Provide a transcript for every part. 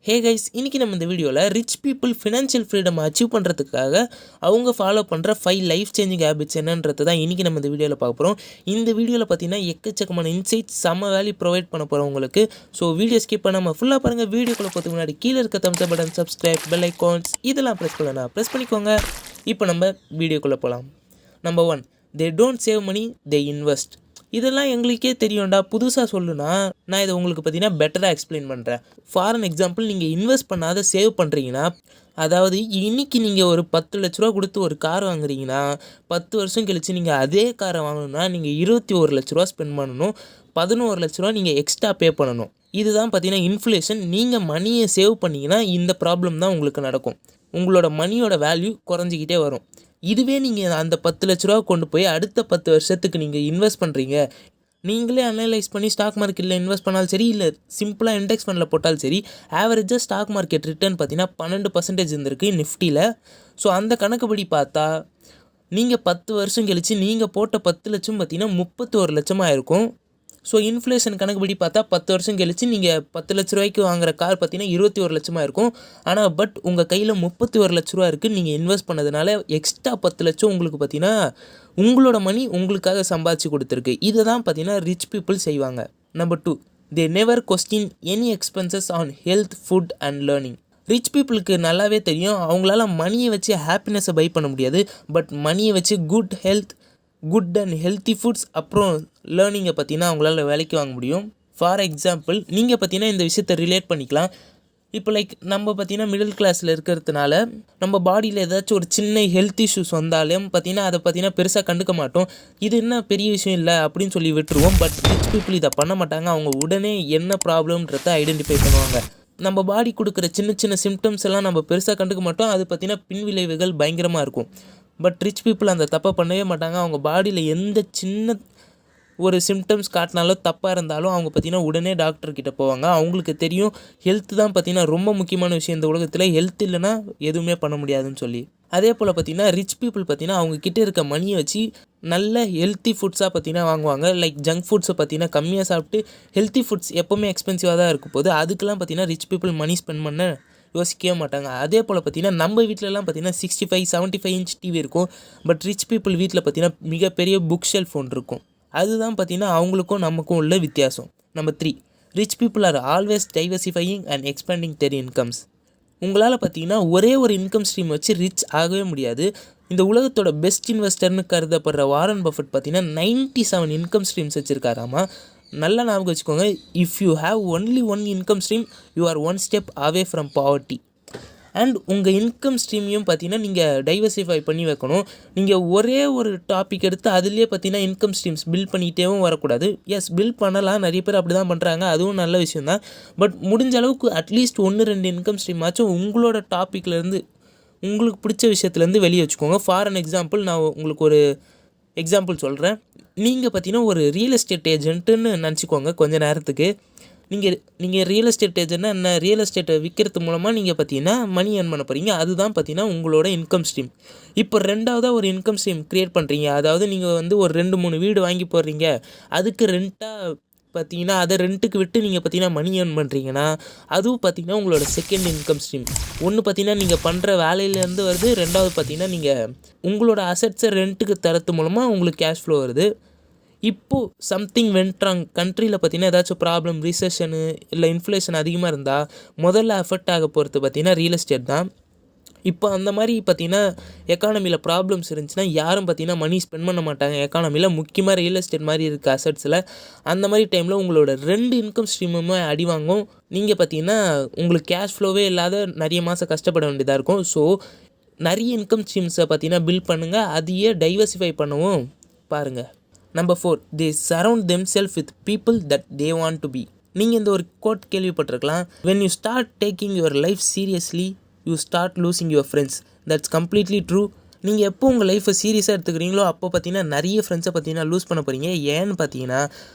Hey guys, இன்றைக்கி நம்ம இந்த வீடியோவில் rich people financial freedom achieve பண்ணுறதுக்காக அவங்க ஃபாலோ பண்ணுற 5 லைஃப் சேஞ்சிங் ஹேபிட்ஸ் என்னன்றது தான் இன்றைக்கி நம்ம இந்த வீடியோவில் பார்க்க போகிறோம். இந்த வீடியோவில் பார்த்தீங்கன்னா எக்கச்சக்கமான இன்சைட்ஸ் செம்ம வேல்யூ ப்ரொவைட் பண்ண போகிறோம் உங்களுக்கு. ஸோ வீடியோ ஸ்கிப் பண்ணாமல் ஃபுல்லாக பாருங்கள். வீடியோக்குள்ளே போகிறதுக்கு முன்னாடி கீழே இருக்க thumbs up button, subscribe, bell icons இதெல்லாம் ப்ரெஸ் பண்ணலாம், ப்ரெஸ் பண்ணிக்கோங்க. இப்போ நம்ம வீடியோக்குள்ளே போகலாம். Number 1, they don't save money, they invest. இதெல்லாம் எங்களுக்கே தெரியும்டா, புதுசாக சொல்லுனா நான் இதை உங்களுக்கு பார்த்தீங்கன்னா பெட்டராக எக்ஸ்பிளைன் பண்ணுறேன். ஃபார் எக்ஸாம்பிள், நீங்கள் இன்வெஸ்ட் பண்ணாத சேவ் பண்ணுறீங்கன்னா, அதாவது இன்றைக்கி நீங்கள் ஒரு 10 லட்ச ரூபா கொடுத்து ஒரு கார் வாங்குறீங்கன்னா 10 வருஷம் கழித்து நீங்கள் அதே காரை வாங்கணும்னா நீங்கள் 21 லட்ச ரூபா ஸ்பெண்ட் பண்ணணும். 11 லட்ச ரூபா நீங்கள் எக்ஸ்ட்ரா பே பண்ணணும். இதுதான் பார்த்தீங்கன்னா இன்ஃப்ளேஷன். நீங்கள் மணியை சேவ் பண்ணிங்கன்னா இந்த ப்ராப்ளம் தான் உங்களுக்கு நடக்கும். உங்களோட மணியோட வேல்யூ குறைஞ்சிக்கிட்டே வரும். இதுவே நீங்கள் அந்த 10 லட்ச ரூபா கொண்டு போய் அடுத்த 10 வருஷத்துக்கு நீங்கள் இன்வெஸ்ட் பண்ணுறீங்க. நீங்களே அனலைஸ் பண்ணி ஸ்டாக் மார்க்கெட்டில் இன்வெஸ்ட் பண்ணாலும் சரி, இல்லை சிம்பிளாக இண்டெக்ஸ் ஃபண்டில் போட்டாலும் சரி, ஆவரேஜாக ஸ்டாக் மார்க்கெட் ரிட்டர்ன் பார்த்தீங்கன்னா 12% இருந்திருக்கு நிஃப்டியில். ஸோ அந்த கணக்குப்படி பார்த்தா நீங்கள் 10 வருஷம் கழித்து நீங்கள் போட்ட 10 லட்சம் பார்த்தீங்கன்னா 31 லட்சமாக இருக்கும். ஸோ இன்ஃப்ளேஷன் கணக்குப்படி பார்த்தா 10 வருஷம் கழிச்சு நீங்கள் 10 லட்ச ரூபாய்க்கு வாங்குற கார் பார்த்தீங்கன்னா 21 லட்சமாக இருக்கும். ஆனால் உங்கள் கையில் 31 லட்ச ரூபா இருக்குது. நீங்கள் இன்வெஸ்ட் பண்ணதுனால எக்ஸ்ட்ரா 10 லட்சம் உங்களுக்கு பார்த்தீங்கன்னா உங்களோட மணி உங்களுக்காக சம்பாதிச்சு கொடுத்துருக்கு. இதை தான் பார்த்தீங்கன்னா ரிச் பீப்புள் செய்வாங்க. Number 2, they never question any expenses on health, food and learning. Rich பீப்புளுக்கு நல்லாவே தெரியும், அவங்களால மணியை வச்சு ஹாப்பினஸை பை பண்ண முடியாது. பட் மணியை வச்சு குட் அண்ட் ஹெல்த்தி ஃபுட்ஸ் அப்புறம் லேர்னிங்கை பார்த்தீங்கன்னா அவங்களால வேலைக்கு வாங்க முடியும். ஃபார் எக்ஸாம்பிள், நீங்கள் பார்த்தீங்கன்னா இந்த விஷயத்தை ரிலேட் பண்ணிக்கலாம். இப்போ நம்ம பார்த்தீங்கன்னா மிடில் கிளாஸில் இருக்கிறதுனால நம்ம பாடியில் ஏதாச்சும் ஒரு சின்ன ஹெல்த் இஷ்யூஸ் வந்தாலும் பார்த்தீங்கன்னா அதை பார்த்தீங்கன்னா பெருசாக கண்டுக்க மாட்டோம். இது என்ன பெரிய விஷயம் இல்லை அப்படின்னு சொல்லி விட்டுருவோம். பட் ரிச் பீப்புள் இதை பண்ண மாட்டாங்க. அவங்க உடனே என்ன ப்ராப்ளம்ன்றதை ஐடென்டிஃபை பண்ணுவாங்க. நம்ம பாடி கொடுக்குற சின்ன சின்ன சிம்டம்ஸ் எல்லாம் நம்ம பெருசாக கண்டுக்க மாட்டோம். அது பார்த்தீங்கன்னா பின்விளைவுகள் பயங்கரமாக இருக்கும். பட் ரிச் பீப்புள் அந்த தப்பை பண்ணவே மாட்டாங்க. அவங்க பாடியில் எந்த சின்ன ஒரு சிம்டம்ஸ் காட்டினாலும் தப்பாக இருந்தாலும் அவங்க பார்த்திங்கன்னா உடனே டாக்டர்கிட்ட போவாங்க. அவங்களுக்கு தெரியும் ஹெல்த் தான் பார்த்திங்கன்னா ரொம்ப முக்கியமான விஷயம் இந்த உலகத்தில். ஹெல்த் இல்லைன்னா எதுவுமே பண்ண முடியாதுன்னு சொல்லி. அதே போல் பார்த்திங்கன்னா ரிச் பீப்புள் பார்த்திங்கன்னா அவங்கக்கிட்ட இருக்க மணியை வச்சு நல்ல ஹெல்த்தி ஃபுட்ஸாக பார்த்திங்கன்னா வாங்குவாங்க. ஜங்க் ஃபுட்ஸை பார்த்திங்கன்னா கம்மியாக சாப்பிட்டு ஹெல்த்தி ஃபுட்ஸ் எப்போவுமே எக்ஸ்பென்சிவாக தான் இருக்கும் போது அதுக்கெலாம் பார்த்திங்கன்னா ரிச் பீப்புள் மணி ஸ்பெண்ட் பண்ண யோசிக்கவே மாட்டாங்க. அதே போல் பார்த்திங்கன்னா நம்ம வீட்டிலலாம் பார்த்திங்கன்னா 65-75 இன்ச் டிவி இருக்கும். பட் ரிச் பீப்புள் வீட்டில் பார்த்திங்கன்னா மிகப்பெரிய புக் ஷெல்ஃப் ஒன்று இருக்கும். அதுதான் பார்த்திங்கன்னா அவங்களுக்கும் நமக்கும் உள்ள வித்தியாசம். Number 3, rich people are always diversifying and expanding their incomes. உங்களால் பார்த்திங்கன்னா ஒரே ஒரு இன்கம் ஸ்ட்ரீம் வச்சு ரிச் ஆகவே முடியாது. இந்த உலகத்தோட பெஸ்ட் இன்வெஸ்டர்னு கருதப்படுற வாரன் பஃபெட் பார்த்திங்கன்னா 97 இன்கம் ஸ்ட்ரீம்ஸ் வச்சுருக்காராமா. நல்லா ஞாபகம் வச்சுக்கோங்க, if you have only one income stream you are one step away from poverty. And உங்கள் இன்கம் ஸ்ட்ரீமையும் பார்த்தீங்கன்னா நீங்கள் டைவர்சிஃபை பண்ணி வைக்கணும். நீங்கள் ஒரே ஒரு டாபிக் எடுத்து அதுலேயே பார்த்தீங்கன்னா இன்கம் ஸ்ட்ரீம்ஸ் பில்ட் பண்ணிகிட்டேவும் வரக்கூடாது. எஸ், பில்ட் பண்ணலாம், நிறைய பேர் அப்படி தான் பண்ணுறாங்க, அதுவும் நல்ல விஷயந்தான். பட் முடிஞ்ச அளவுக்கு அட்லீஸ்ட் 1-2 இன்கம் ஸ்ட்ரீம் ஆச்சும் உங்களோட டாப்பிக்லேருந்து உங்களுக்கு பிடிச்ச விஷயத்துலேருந்து வெளியே வச்சுக்கோங்க. ஃபார் அன் எக்ஸாம்பிள், நான் உங்களுக்கு ஒரு எக்ஸாம்பிள் சொல்கிறேன். நீங்கள் பார்த்தீங்கன்னா ஒரு ரியல் எஸ்டேட் ஏஜென்ட்டுன்னு நினச்சிக்கோங்க கொஞ்ச நேரத்துக்கு. நீங்கள் ரியல் எஸ்டேட் ஏஜென்ட்னா என்ன, ரியல் எஸ்டேட்டை விற்கிறது மூலமாக நீங்கள் பார்த்தீங்கன்னா மணி ஏர்ன் பண்ண போகிறீங்க. அதுதான் பார்த்தீங்கன்னா உங்களோட இன்கம் ஸ்ட்ரீம். இப்போ ரெண்டாவதாக ஒரு இன்கம் ஸ்ட்ரீம் க்ரியேட் பண்ணுறீங்க. அதாவது நீங்கள் ஒரு 2-3 வீடு வாங்கி போடுறீங்க. அதுக்கு ரெண்ட்டாக பார்த்தீங்கன்னா அதை ரெண்ட்டுக்கு விட்டு நீங்கள் பார்த்தீங்கன்னா மணி ஏர்ன் பண்ணுறீங்கன்னா அதுவும் பார்த்தீங்கன்னா உங்களோட செகண்ட் இன்கம் ஸ்ட்ரீம். ஒன்று பார்த்தீங்கன்னா நீங்கள் பண்ணுற வேலையிலேருந்து வருது. ரெண்டாவது பார்த்தீங்கன்னா நீங்கள் உங்களோட அசட்ஸை ரெண்ட்டுக்கு தரத்து மூலமாக உங்களுக்கு கேஷ் ஃப்ளோ வருது. இப்போது சம்திங் வென்ட்ராங் கண்ட்ரியில் பார்த்தீங்கன்னா ஏதாச்சும் ப்ராப்ளம், ரிசெஷனு இல்லை இன்ஃப்ளேஷன் அதிகமாக இருந்தால் முதல்ல அஃபெக்ட் ஆக போகிறது பார்த்தீங்கன்னா ரியல் எஸ்டேட் தான். இப்போ அந்த மாதிரி பார்த்தீங்கன்னா எக்கானமியில் ப்ராப்ளம்ஸ் இருந்துச்சுன்னா யாரும் பார்த்தீங்கன்னா மணி ஸ்பெண்ட் பண்ண மாட்டாங்க எக்கானமியில். முக்கியமாக ரியல் எஸ்டேட் மாதிரி இருக்க அசட்ஸில் அந்த மாதிரி டைமில் உங்களோட 2 இன்கம் ஸ்ட்ரீமுமே அடி வாங்கும். நீங்கள் பார்த்தீங்கன்னா உங்களுக்கு கேஷ் ஃப்ளோவே இல்லாத நிறைய மாதம் கஷ்டப்பட வேண்டியதாக இருக்கும். ஸோ நிறைய இன்கம் ஸ்ட்ரீம்ஸை பார்த்தீங்கன்னா பில்ட் பண்ணுங்கள். அதையே டைவர்சிஃபை பண்ணவும் பாருங்கள். Number 4, they surround themselves with people that they want to be. நீங்கள் இந்த ஒரு கோட் கேள்விப்பட்டிருக்கலாம், when you start taking your life seriously you start losing your friends. That's completely true. நீங்கள் எப்போ உங்கள் லைஃப்பை சீரியஸாக எடுத்துக்கிறீங்களோ அப்போ பார்த்தீங்கன்னா நிறைய ஃப்ரெண்ட்ஸை பார்த்தீங்கன்னா லூஸ் பண்ண போகிறீங்க. ஏன்னு பார்த்தீங்கன்னா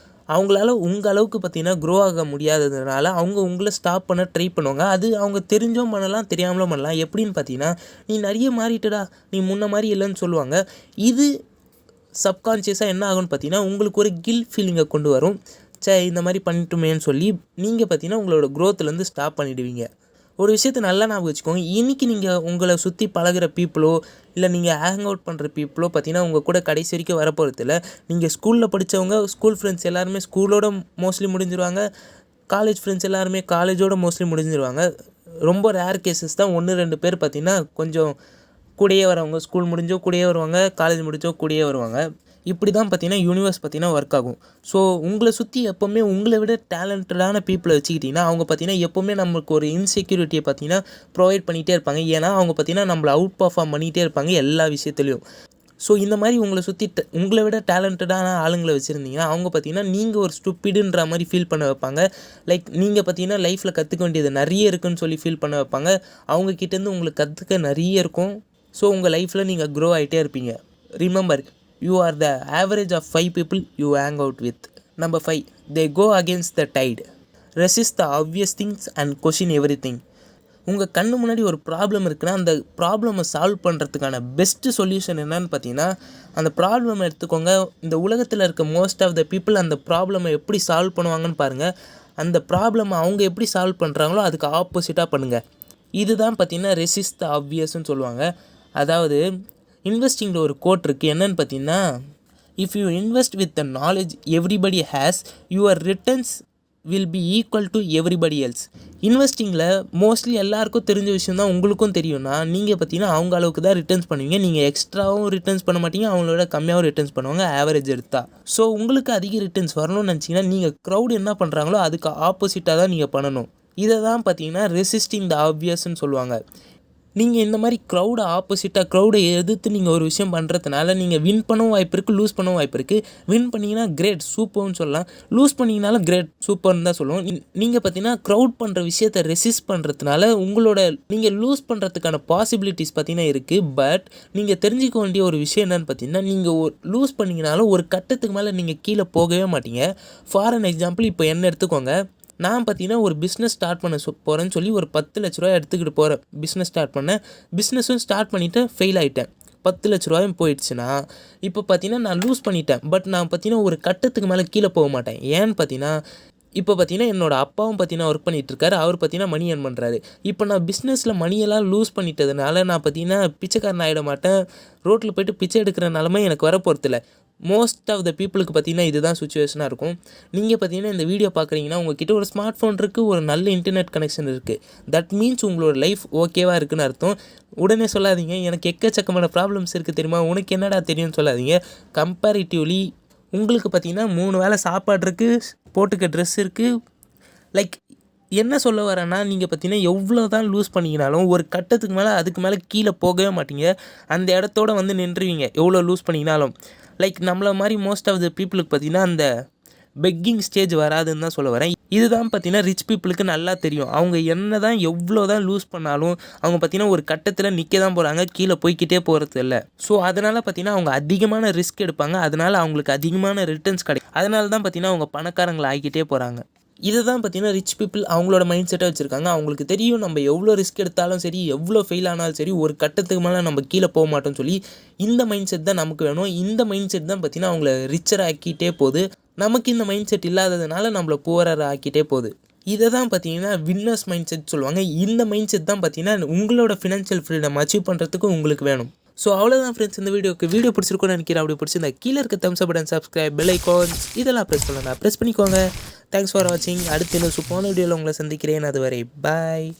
அவங்களால உங்கள் அளவுக்கு பார்த்தீங்கன்னா க்ரோ ஆக முடியாததுனால அவங்க உங்களை ஸ்டாப் பண்ண ட்ரை பண்ணுவாங்க. அது அவங்க தெரிஞ்சும் பண்ணலாம், தெரியாமலும் பண்ணலாம். எப்படின்னு பார்த்தீங்கன்னா, நீ நிறைய மாறிட்டடா, நீ முன்ன மாதிரி இல்லைன்னு சொல்லுவாங்க. இது சப்கான்ஷியஸாக என்ன ஆகும்னு பார்த்தீங்கன்னா உங்களுக்கு ஒரு கில்ட் ஃபீலிங்கை கொண்டு வரும். இந்த மாதிரி பண்ணிட்டுமேன்னு சொல்லி நீங்கள் பார்த்தீங்கன்னா உங்களோட க்ரோத்துலேருந்து ஸ்டாப் பண்ணிவிடுவீங்க. ஒரு விஷயத்தை நல்லா ஞாபகம் வச்சுக்கோங்க. இன்றைக்கி நீங்கள் உங்களை சுற்றி பழகுற பீப்புளோ இல்லை நீங்கள் ஹேங் அவுட் பண்ணுற பீப்புளோ பார்த்தீங்கன்னா உங்கள் கூட கடைசி வரைக்கும் வரப்போகிறதில்ல. நீங்கள் ஸ்கூலில் படித்தவங்க ஸ்கூல் ஃப்ரெண்ட்ஸ் எல்லாருமே ஸ்கூலோட மோஸ்ட்லி முடிஞ்சிருவாங்க. காலேஜ் ஃப்ரெண்ட்ஸ் எல்லாருமே காலேஜோட மோஸ்ட்லி முடிஞ்சிருவாங்க. ரொம்ப ரேர் கேசஸ் தான் 1-2 பேர் பார்த்திங்கன்னா கொஞ்சம் கூடயே வரவங்க, ஸ்கூல் முடிஞ்சோ கூடயே வருவாங்க, காலேஜ் முடிஞ்சோ கூடயே வருவாங்க. இப்படி தான் பார்த்தீங்கன்னா யூனிவர்ஸ் பார்த்தீங்கன்னா ஒர்க் ஆகும். ஸோ உங்களை சுற்றி எப்போவுமே உங்களை விட டேலண்டடான பீப்புளை வச்சுக்கிட்டிங்கன்னா அவங்க பார்த்தீங்கன்னா எப்போவுமே நம்மளுக்கு ஒரு இன்செக்யூரிட்டியை பார்த்தீங்கன்னா ப்ரொவைட் பண்ணிகிட்டே இருப்பாங்க. ஏன்னா அவங்க பார்த்தீங்கன்னா நம்மளை அவுட் பர்ஃபார்ம் பண்ணிகிட்டே இருப்பாங்க எல்லா விஷயத்துலையும். ஸோ இந்த மாதிரி உங்களை சுற்றி உங்களை விட டேலண்டடான ஆளுங்களை வச்சுருந்தீங்கன்னா அவங்க பார்த்தீங்கன்னா நீங்கள் ஒரு ஸ்டூப்பிடுன்ற மாதிரி ஃபீல் பண்ண வைப்பாங்க. லைக் நீங்கள் பார்த்தீங்கன்னா லைஃப்பில் கற்றுக்க வேண்டியது நிறைய இருக்குதுன்னு சொல்லி ஃபீல் பண்ண வைப்பாங்க. அவங்கக்கிட்டேருந்து உங்களுக்கு கற்றுக்க நிறைய இருக்கும். ஸோ உங்கள் லைஃப்பில் நீங்கள் க்ரோ ஆகிட்டே இருப்பீங்க. Remember, you are the average of 5 people you hang out with. Number 5, they go against the tide. Resist the obvious things and question everything. உங்கள் கண்ணு முன்னாடி ஒரு ப்ராப்ளம் இருக்குன்னா அந்த ப்ராப்ளமை சால்வ் பண்ணுறதுக்கான பெஸ்ட்டு சொல்யூஷன் என்னன்னு பார்த்தீங்கன்னா அந்த ப்ராப்ளமை எடுத்துக்கோங்க. இந்த உலகத்தில் இருக்க மோஸ்ட் ஆஃப் த பீப்புள் அந்த ப்ராப்ளமை எப்படி சால்வ் பண்ணுவாங்கன்னு பாருங்கள். அந்த ப்ராப்ளமை அவங்க எப்படி சால்வ் பண்ணுறாங்களோ அதுக்கு ஆப்போசிட்டாக பண்ணுங்கள். இதுதான் பார்த்தீங்கன்னா ரெசிஸ்ட் த ஆப்வியஸ்ன்னு சொல்லுவாங்க. அதாவது இன்வெஸ்டிங்கில் ஒரு கோட் இருக்குது. என்னன்னு பார்த்தீங்கன்னா, if you invest with the knowledge everybody has, your returns will be equal to everybody else. இன்வெஸ்டிங்கில் மோஸ்ட்லி எல்லாருக்கும் தெரிஞ்ச விஷயம் தான் உங்களுக்கும் தெரியும்னா நீங்கள் பார்த்தீங்கன்னா அவங்க அளவுக்கு தான் ரிட்டர்ன்ஸ் பண்ணுவீங்க. நீங்கள் எக்ஸ்ட்ராவும் ரிட்டர்ன்ஸ் பண்ண மாட்டீங்க, அவங்களோட கம்மியாகவும் ரிட்டர்ன்ஸ் பண்ணுவாங்க ஆவரேஜ் எடுத்தால். ஸோ உங்களுக்கு அதிக ரிட்டர்ன்ஸ் வரணும்னு நினச்சிங்கன்னா நீங்கள் க்ரௌட் என்ன பண்ணுறாங்களோ அதுக்கு ஆப்போசிட்டாக தான் நீங்கள் பண்ணணும். இதை தான் பார்த்தீங்கன்னா ரெசிஸ்டிங் த ஆப்வியஸ்ன்னு சொல்லுவாங்க. நீங்கள் இந்த மாதிரி க்ரௌடை ஆப்போசிட்டாக க்ரௌடை எதிர்த்து நீங்கள் ஒரு விஷயம் பண்ணுறதுனால நீங்கள் வின் பண்ணவும் வாய்ப்பு இருக்குது, லூஸ் பண்ணவும் வாய்ப்பு இருக்குது. வின் பண்ணிங்கன்னா கிரேட் சூப்பர்னு சொல்லலாம், லூஸ் பண்ணிங்கனாலும் கிரேட் சூப்பர்னு தான் சொல்லுவோம். நீங்கள் பார்த்தீங்கன்னா க்ரௌட் பண்ணுற விஷயத்தை ரெசிஸ்ட் பண்ணுறதுனால நீங்கள் லூஸ் பண்ணுறதுக்கான பாசிபிலிட்டிஸ் பார்த்தீங்கன்னா இருக்குது. பட் நீங்கள் தெரிஞ்சிக்க வேண்டிய ஒரு விஷயம் என்னென்னு பார்த்தீங்கன்னா நீங்கள் லூஸ் பண்ணிங்கனாலும் ஒரு கட்டத்துக்கு மேலே நீங்கள் கீழே போகவே மாட்டீங்க. ஃபார் அன் எக்ஸாம்பிள் இப்போ என்ன எடுத்துக்கோங்க. நான் பார்த்தீங்கன்னா ஒரு பிஸ்னஸ் ஸ்டார்ட் பண்ண போகிறேன்னு சொல்லி ஒரு 10 லட்ச ரூபா எடுத்துக்கிட்டு போகிறேன். பிஸ்னஸ் ஸ்டார்ட் பண்ணேன். பிஸ்னஸும் ஸ்டார்ட் பண்ணிவிட்டு ஃபெயில் ஆகிட்டேன். 10 லட்ச ரூபாயும் போயிடுச்சுன்னா இப்போ பார்த்தீங்கன்னா நான் லூஸ் பண்ணிட்டேன். பட் நான் பார்த்தீங்கன்னா ஒரு கட்டத்துக்கு மேலே கீழே போக மாட்டேன். ஏன்னு பார்த்தீங்கன்னா இப்போ பார்த்தீங்கன்னா என்னோடய அப்பாவும் பார்த்தீங்கன்னா ஒர்க் பண்ணிகிட்ருக்காரு. அவர் பார்த்தீங்கன்னா மணி ஏர்ன் பண்ணுறாரு. இப்போ நான் பிஸ்னஸில் மணியெல்லாம் லூஸ் பண்ணிட்டதுனால நான் பார்த்தீங்கன்னா பிச்சைக்காரன் ஆகிட மாட்டேன். ரோட்டில் போய்ட்டு பிச்சை எடுக்கிற நிலமை எனக்கு வரப்போகிறதில்ல. மோஸ்ட் ஆஃப் த பீப்புளுக்கு பார்த்தீங்கன்னா இதுதான் சுச்சுவேஷனாக இருக்கும். நீங்கள் பார்த்தீங்கன்னா இந்த வீடியோ பார்க்குறீங்கன்னா உங்கள்கிட்ட ஒரு ஸ்மார்ட் ஃபோன் இருக்குது, ஒரு நல்ல இன்டர்நெட் கனெக்ஷன் இருக்குது. தட் மீன்ஸ் உங்களோட லைஃப் ஓகேவாக இருக்குதுன்னு அர்த்தம். உடனே சொல்லாதீங்க எனக்கு எக்கச்சக்கமான ப்ராப்ளம்ஸ் இருக்குது தெரியுமா, உனக்கு என்னடா தெரியும்னு சொல்லாதீங்க. கம்பேரிட்டிவ்லி உங்களுக்கு பார்த்தீங்கன்னா 3 வேளை சாப்பாடு இருக்குது, போட்டுக்க ட்ரெஸ் இருக்குது. லைக் என்ன சொல்ல வரேன்னா நீங்கள் பார்த்தீங்கன்னா எவ்வளோ தான் லூஸ் பண்ணிங்கனாலும் ஒரு கட்டத்துக்கு மேலே அதுக்கு மேலே கீழே போகவே மாட்டீங்க. அந்த இடத்தோட வந்து நின்றுவீங்க எவ்வளோ லூஸ் பண்ணிங்கனாலும். லைக் நம்மள மாதிரி மோஸ்ட் ஆஃப் த பீப்புளுக்கு பார்த்தீங்கன்னா அந்த பெக்கிங் ஸ்டேஜ் வராதுன்னு தான் சொல்ல வரேன். இதுதான் பார்த்தீங்கன்னா ரிச் பீப்புளுக்கு நல்லா தெரியும். அவங்க என்ன தான் எவ்வளோ தான் லூஸ் பண்ணாலும் அவங்க பார்த்தீங்கன்னா ஒரு கட்டத்தில் நிற்க தான் போகிறாங்க, கீழே போய்கிட்டே போகிறது இல்லை. ஸோ அதனால் பார்த்தீங்கன்னா அவங்க அதிகமான ரிஸ்க் எடுப்பாங்க. அதனால் அவங்களுக்கு அதிகமான ரிட்டர்ன்ஸ் கிடைக்கும். அதனால தான் பார்த்தீங்கன்னா அவங்க பணக்காரங்களை ஆகிக்கிட்டே போகிறாங்க. இதை தான் பார்த்தீங்கன்னா ரிச் பீப்புள் அவங்களோட மைண்ட் செட்டாக வச்சுருக்காங்க. அவங்களுக்கு தெரியும் நம்ம எவ்வளோ ரிஸ்க் எடுத்தாலும் சரி, எவ்வளோ ஃபெயில் ஆனாலும் சரி, ஒரு கட்டத்துக்கு மேலே நம்ம கீழே போக மாட்டோம்னு சொல்லி இந்த மைண்ட் செட் தான் நமக்கு வேணும். இந்த மைண்ட் செட் தான் பார்த்தீங்கன்னா அவங்கள ரிச்சராக ஆக்கிட்டே போகுது. நமக்கு இந்த மைண்ட் செட் இல்லாததுனால நம்மளை புவராக ஆக்கிட்டே போகுது. இதை தான் பார்த்தீங்கன்னா வின்னர்ஸ் மைண்ட் செட் சொல்லுவாங்க. இந்த மைண்ட் செட் தான் பார்த்தீங்கன்னா உங்களோட ஃபினான்ஷியல் ஃப்ரீடம் அச்சீவ் பண்ணுறதுக்கு உங்களுக்கு வேணும். ஸோ அவ்வளோதான் ஃப்ரெண்ட்ஸ், இந்த வீடியோ பிடிச்சிருக்கோன்னு நினைக்கிறேன். அப்படி பிடிச்சிருந்தா கீழே இருக்க thumbs button, subscribe, bell icons இதெல்லாம் ப்ரெஸ் பண்ணலாம், ப்ரெஸ் பண்ணிக்கோங்க. தேங்க்ஸ் ஃபார் வாட்சிங். அடுத்து இன்னும் சூப்பரான வீடியோவில் உங்களை சந்திக்கிறேன். அதுவரை பாய்.